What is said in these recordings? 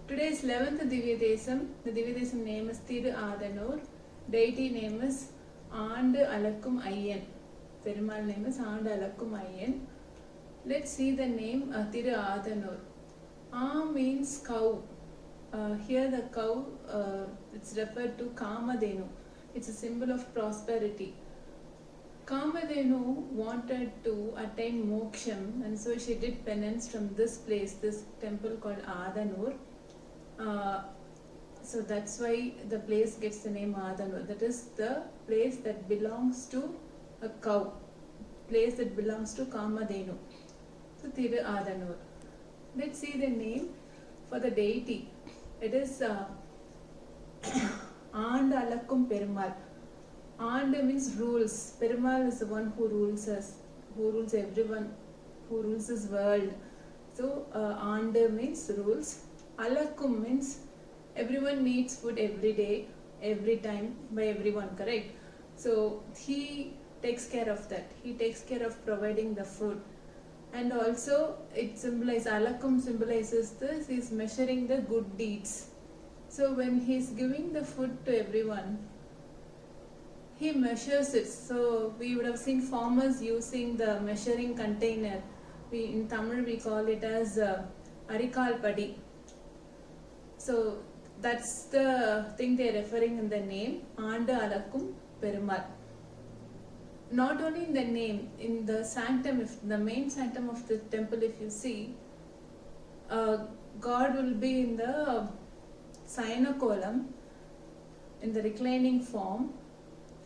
Today is 11th Divya Desam. The Divya Desam name is Thiru Adanur. Deity name is Aandu Alakkum Ayyan. Perumal name is Aandu Alakkum Ayyan. Let's see the name Thiru Adanur. Means cow. Here the cow, it's referred to Kamadhenu. It's a symbol of prosperity. Kamadhenu wanted to attain moksham, and so she did penance from this place, this temple called Adanur. So that's why the place gets the name Adanur. That is the place that belongs to a cow, place that belongs to Kamadhenu. So Thiru Adanur. Let's see the name for the deity. It is Aandu Alakkum Perumal. Aandu means rules. Perumal is the one who rules us, who rules everyone, who rules this world. So Aandu means rules. Alakkum means everyone needs food every day, every time, by everyone, correct? So he takes care of that. He takes care of providing the food. And also it symbolizes, Alakkum symbolizes this, he's measuring the good deeds. So when he's giving the food to everyone, he measures it. So we would have seen farmers using the measuring container. In Tamil we call it as Arikal Padi. So that's the thing they're referring in the name, Aandu Alakkum Perumal. Not only in the name, in the sanctum, if the main sanctum of the temple, if you see, God will be in the Sayana Kolam, in the reclining form,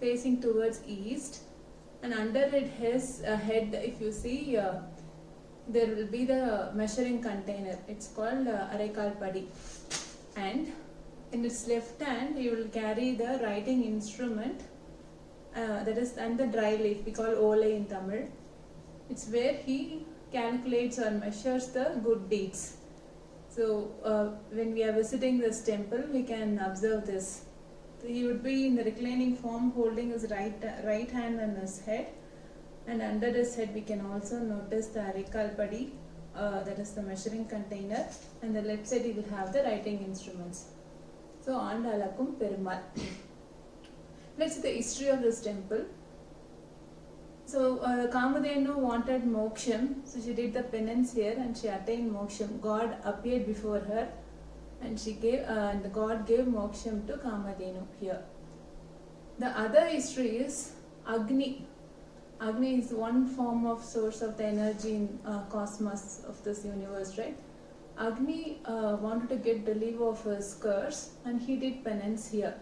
facing towards east, and under it his head, if you see, there will be the measuring container. It's called Araikal Padi. And in its left hand, he will carry the writing instrument, that is, and the dry leaf, we call Ole in Tamil. It's where he calculates or measures the good deeds. So when we are visiting this temple, we can observe this. So he would be in the reclining form, holding his right hand on his head, and under his head we can also notice the Arikal Padi, that is the measuring container, and the left side he will have the writing instruments. So Aandu Alakkum Perumal. Let's see the history of this temple. So Kamadhenu wanted moksham, so she did the penance here and she attained moksham. God appeared before her and she gave, and God gave moksham to Kamadhenu here. The other history is Agni. Agni is one form of source of the energy in cosmos of this universe, right? Agni wanted to get the leave of his curse and he did penance here.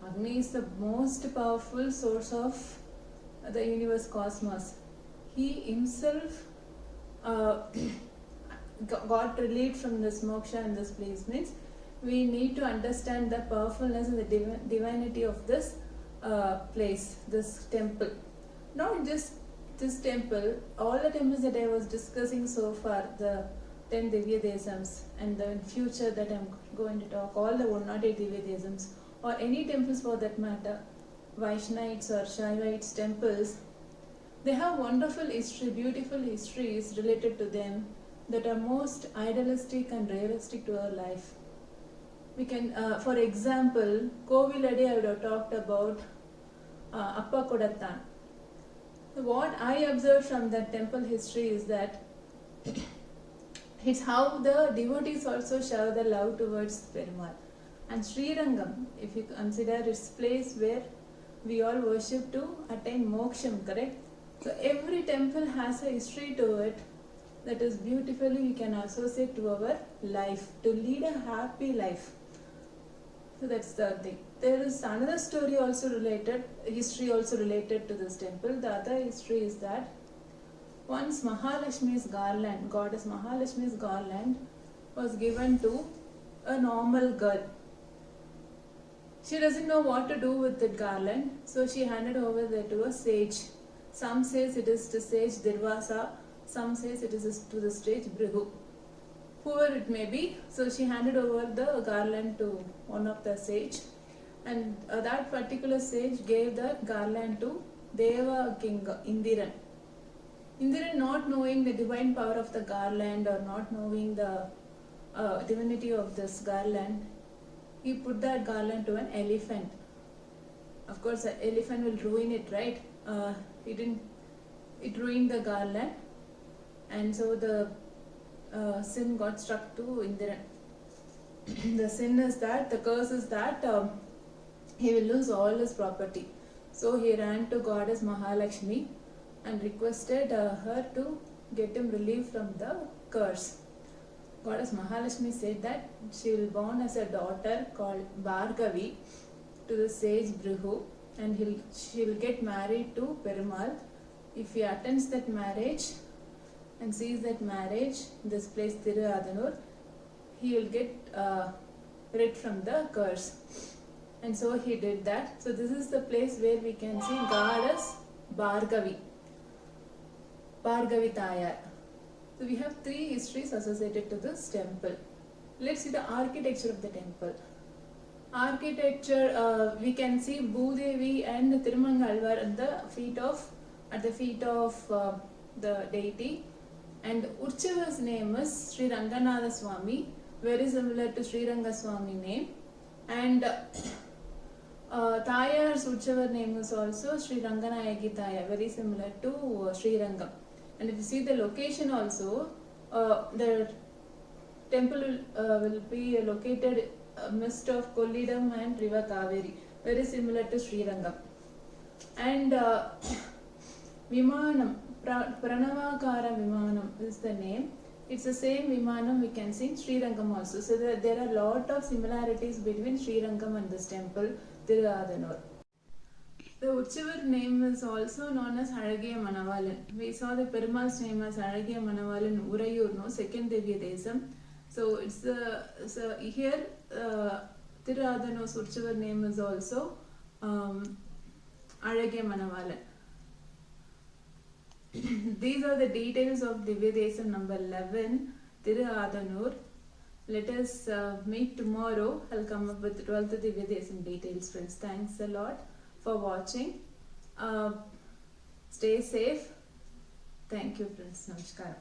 Agni is the most powerful source of the universe cosmos. He himself got relieved from this moksha in this place. Means we need to understand the powerfulness and the divinity of this place, this temple. Not just this temple, all the temples that I was discussing so far, the 10 Divya Desams, and the future that I'm going to talk, all the 108 Divya Desams, or any temples for that matter, Vaishnavites or Shaivites temples, they have wonderful history, beautiful histories related to them that are most idealistic and realistic to our life. We can, for example, Koviladi I would have talked about Appa Kodattan. What I observed from that temple history is that it's how the devotees also show their love towards Perumal. And Srirangam, if you consider, its place where we all worship to attain moksham, correct? So every temple has a history to it that is beautifully we can associate to our life, to lead a happy life. So that's the thing. There is another story also related, history also related to this temple. The other history is that once Mahalakshmi's garland, goddess Mahalakshmi's garland, was given to a normal girl. She doesn't know what to do with that garland, so she handed over that to a sage. Some says it is to sage Durvasa, some says it is to the sage Bhrigu. Whoever it may be, so she handed over the garland to one of the sage, and that particular sage gave that garland to Deva King Indiran. Indiran, not knowing the divine power of the garland or not knowing the divinity of this garland, he put that garland to an elephant. Of course, an elephant will ruin it, right? It ruined the garland, and so the sin got struck to Indran. The sin is that, the curse is that he will lose all his property. So he ran to goddess Mahalakshmi and requested her to get him relief from the curse. Goddess Mahalakshmi said that she will born as a daughter called Bhargavi to the sage Brihu, and she will get married to Perumal. If he attends that marriage and sees that marriage in this place Thiruadanur, he will get rid from the curse. And so he did that. So this is the place where we can see goddess Bhargavi Tayar. So we have 3 histories associated to this temple. Let's see the architecture of the temple. Architecture, we can see Bhudevi and Tirumangalvar at the feet of the deity, and Urchava's name is Sri Ranganatha Swami, very similar to Sri Rangaswamy name, and Tayar's Urchava name is also Sri Ranganayaki Tayar, very similar to Sri Rangam. And if you see the location also, the temple will be located midst of Kollidam and River Kaveri, very similar to Sri Rangam. And Vimanam, Pranavakara Vimanam is the name. It's the same Vimanam we can see in Sri Rangam also. So there are a lot of similarities between Sri Rangam and this temple, Thiruadanur. The Urchavar name is also known as Alagiya Manavalan. We saw the Perumal's name as Alagiya Manavalan Urayur, no, second Divya Desam. So here Thiruadanur's Urchavar name is also Alagiya Manavalan. These are the details of Divya Desam number 11, Thiruadanur. Let us meet tomorrow. I'll come up with 12th Divya Desam details, friends. Thanks a lot for watching. Stay safe. Thank you, friends. Namaskaram.